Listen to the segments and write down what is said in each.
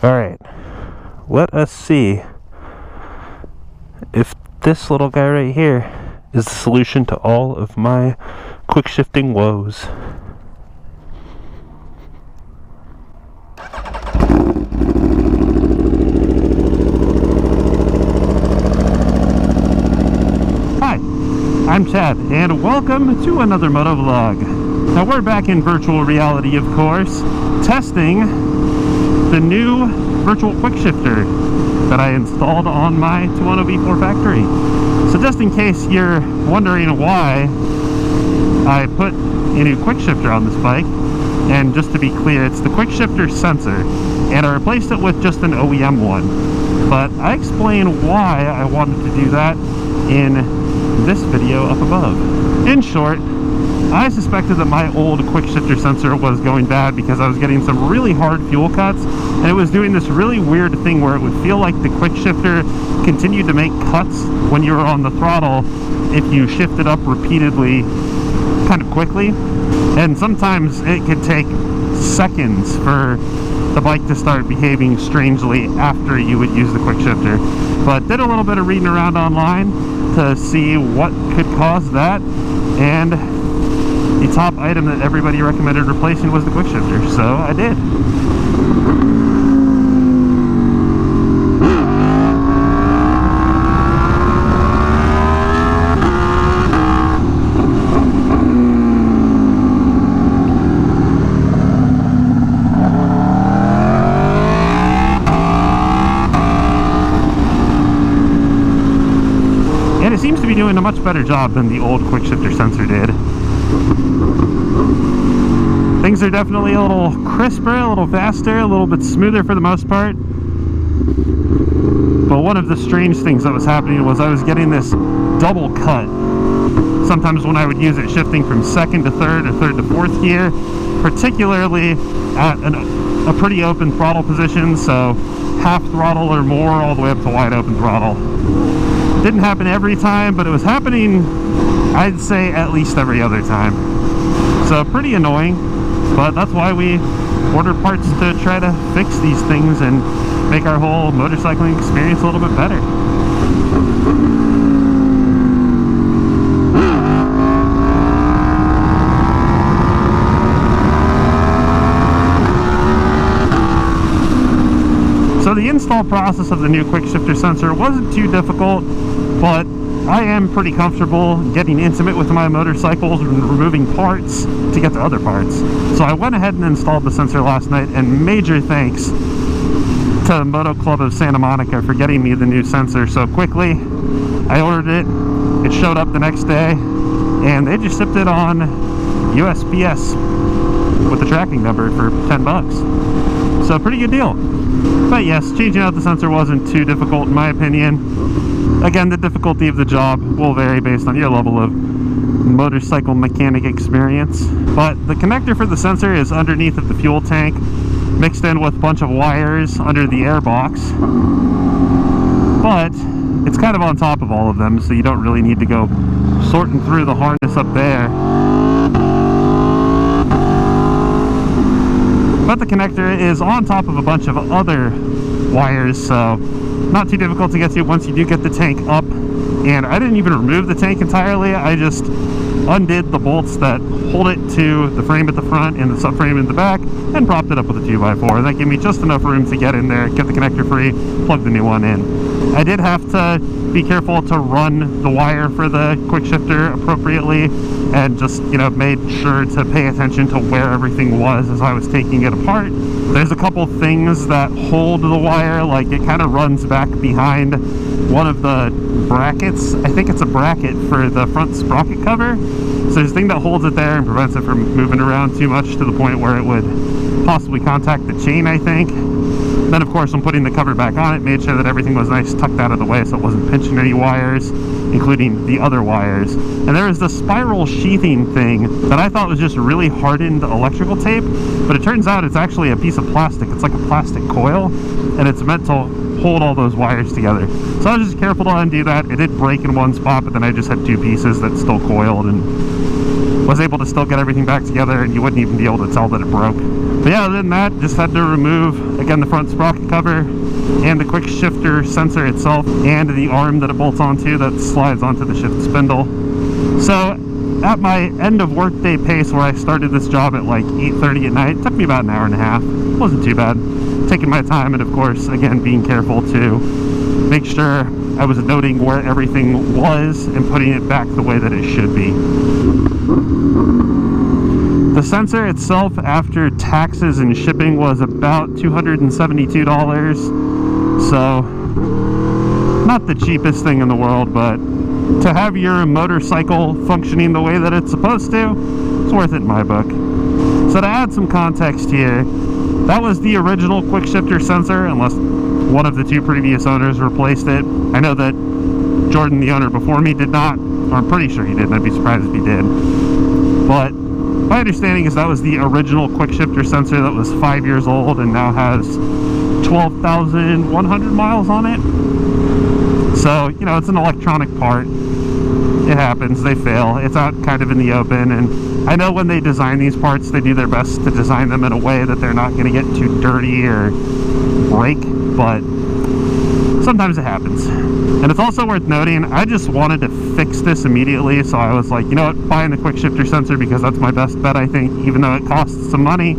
Alright, let us see if this little guy right here is the solution to all of my quick shifting woes. Hi, I'm Chad, and welcome to another moto vlog. Now we're back in virtual reality, of course, testing the new virtual quick shifter that I installed on my Tuono V4 factory. So just in case you're wondering why I put a new quick shifter on this bike, and just to be clear, it's the quick shifter sensor, and I replaced it with just an OEM one. But I explain why I wanted to do that in this video up above. In short, I suspected that my old quick shifter sensor was going bad because I was getting some really hard fuel cuts, and it was doing this really weird thing where it would feel like the quick shifter continued to make cuts when you were on the throttle if you shifted up repeatedly kind of quickly. And sometimes it could take seconds for the bike to start behaving strangely after you would use the quick shifter. But did a little bit of reading around online to see what could cause that, and the top item that everybody recommended replacing was the quick shifter, so I did. And it seems to be doing a much better job than the old quick shifter sensor did. Things are definitely a little crisper, a little faster, a little bit smoother for the most part. But one of the strange things that was happening was I was getting this double cut. Sometimes when I would use it shifting from second to third or third to fourth gear, particularly at a pretty open throttle position, so half throttle or more all the way up to wide open throttle. Didn't happen every time, but it was happening, I'd say, at least every other time. So pretty annoying, but that's why we order parts to try to fix these things and make our whole motorcycling experience a little bit better. So the install process of the new quick shifter sensor wasn't too difficult, but I am pretty comfortable getting intimate with my motorcycles and removing parts to get to other parts. So I went ahead and installed the sensor last night, and major thanks to Moto Club of Santa Monica for getting me the new sensor so quickly. I ordered it, it showed up the next day, and they just shipped it on USPS with the tracking number for 10 bucks. So pretty good deal. But yes, changing out the sensor wasn't too difficult in my opinion. Again, the difficulty of the job will vary based on your level of motorcycle mechanic experience. But the connector for the sensor is underneath of the fuel tank, mixed in with a bunch of wires under the air box. But it's kind of on top of all of them, so you don't really need to go sorting through the harness up there. But the connector is on top of a bunch of other wires, so not too difficult to get to once you do get the tank up. And I didn't even remove the tank entirely, I just undid the bolts that hold it to the frame at the front and the subframe in the back and propped it up with a 2x4. And that gave me just enough room to get in there, get the connector free, plug the new one in. I did have to be careful to run the wire for the quick shifter appropriately, and just, you know, made sure to pay attention to where everything was as I was taking it apart. There's a couple things that hold the wire, like it kind of runs back behind one of the brackets. I think it's a bracket for the front sprocket cover. So there's a thing that holds it there and prevents it from moving around too much to the point where it would possibly contact the chain, I think. Then of course, when putting the cover back on it, made sure that everything was nice tucked out of the way so it wasn't pinching any wires, including the other wires. And there is this spiral sheathing thing that I thought was just really hardened electrical tape, but it turns out it's actually a piece of plastic. It's like a plastic coil, and it's meant to hold all those wires together. So I was just careful to undo that. It did break in one spot, but then I just had two pieces that still coiled and was able to still get everything back together, and you wouldn't even be able to tell that it broke. But yeah, other than that, just had to remove, again, the front sprocket cover and the quick shifter sensor itself and the arm that it bolts onto that slides onto the shift spindle. So at my end of workday pace, where I started this job at like 8:30 at night, it took me about an hour and a half. It wasn't too bad. Taking my time, and of course, again, being careful to make sure I was noting where everything was and putting it back the way that it should be. The sensor itself, after taxes and shipping, was about $272. So not the cheapest thing in the world, but to have your motorcycle functioning the way that it's supposed to, it's worth it in my book. So to add some context here, that was the original quick shifter sensor, unless one of the two previous owners replaced it. I know that Jordan, the owner before me, did not, or I'm pretty sure he did, and I'd be surprised if he did. But my understanding is that was the original quick shifter sensor that was 5 years old and now has 12,100 miles on it. So, you know, it's an electronic part. It happens, they fail. It's out kind of in the open, and I know when they design these parts, they do their best to design them in a way that they're not going to get too dirty or break, but sometimes it happens. And it's also worth noting, I just wanted to fix this immediately, so I was like, you know what, buying the quick shifter sensor, because that's my best bet, I think. Even though it costs some money,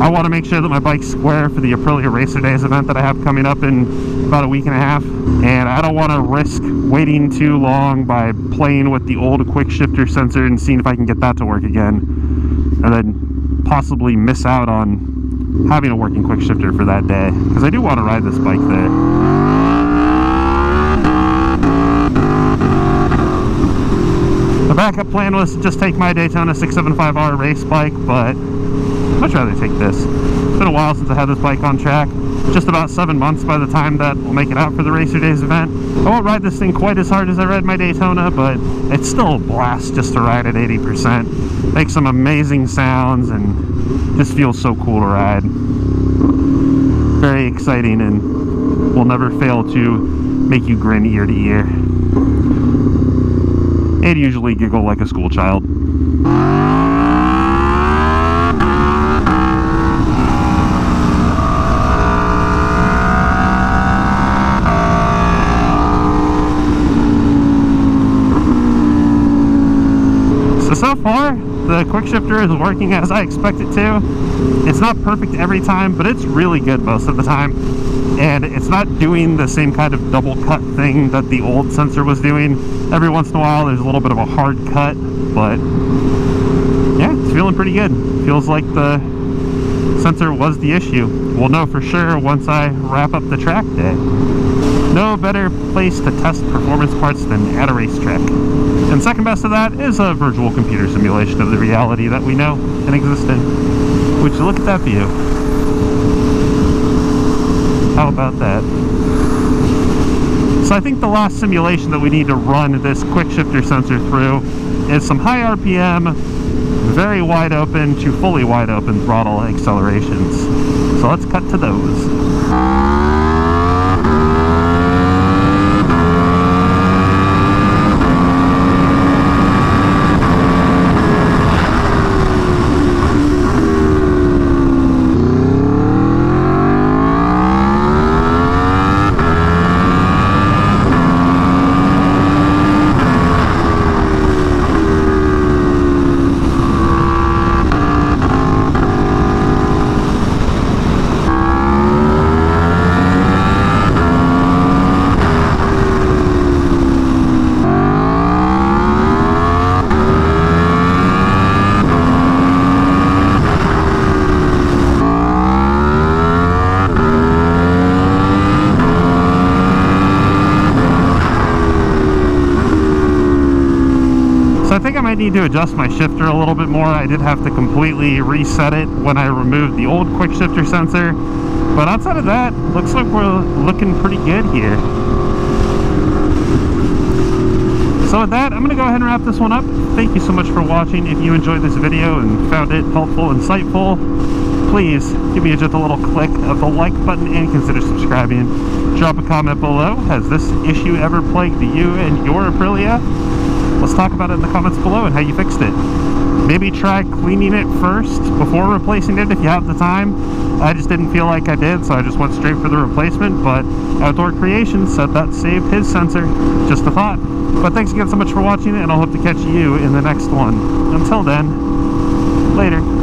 I want to make sure that my bike's square for the Aprilia Racer Days event that I have coming up in about a week and a half. And I don't want to risk waiting too long by playing with the old quick shifter sensor and seeing if I can get that to work again, and then possibly miss out on having a working quick shifter for that day, because I do want to ride this bike there. The backup plan was to just take my Daytona 675R race bike, but I'd much rather take this. It's been a while since I had this bike on track. Just about 7 months by the time that we'll make it out for the Racer Days event. I won't ride this thing quite as hard as I ride my Daytona, but it's still a blast just to ride at 80%. Makes some amazing sounds and just feels so cool to ride. Very exciting, and will never fail to make you grin ear to ear. And usually giggle like a school child. So far, the quick shifter is working as I expect it to. It's not perfect every time, but it's really good most of the time. And it's not doing the same kind of double cut thing that the old sensor was doing. Every once in a while there's a little bit of a hard cut, but yeah, it's feeling pretty good. Feels like the sensor was the issue. We'll know for sure once I wrap up the track day. No better place to test performance parts than at a racetrack. And second best to that is a virtual computer simulation of the reality that we know and exist in. Would you look at that view? How about that? So I think the last simulation that we need to run this quick shifter sensor through is some high RPM, very wide open to fully wide open throttle accelerations. So let's cut to those. I think I might need to adjust my shifter a little bit more. I did have to completely reset it when I removed the old quick shifter sensor. But outside of that, looks like we're looking pretty good here. So with that, I'm going to go ahead and wrap this one up. Thank you so much for watching. If you enjoyed this video and found it helpful, insightful, please give me a gentle little click of the like button and consider subscribing. Drop a comment below. Has this issue ever plagued you and your Aprilia? Let's talk about it in the comments below and how you fixed it. Maybe try cleaning it first before replacing it if you have the time. I just didn't feel like I did, so I just went straight for the replacement. But Outdoor Creations said that saved his sensor. Just a thought. But thanks again so much for watching, and I'll hope to catch you in the next one. Until then, later.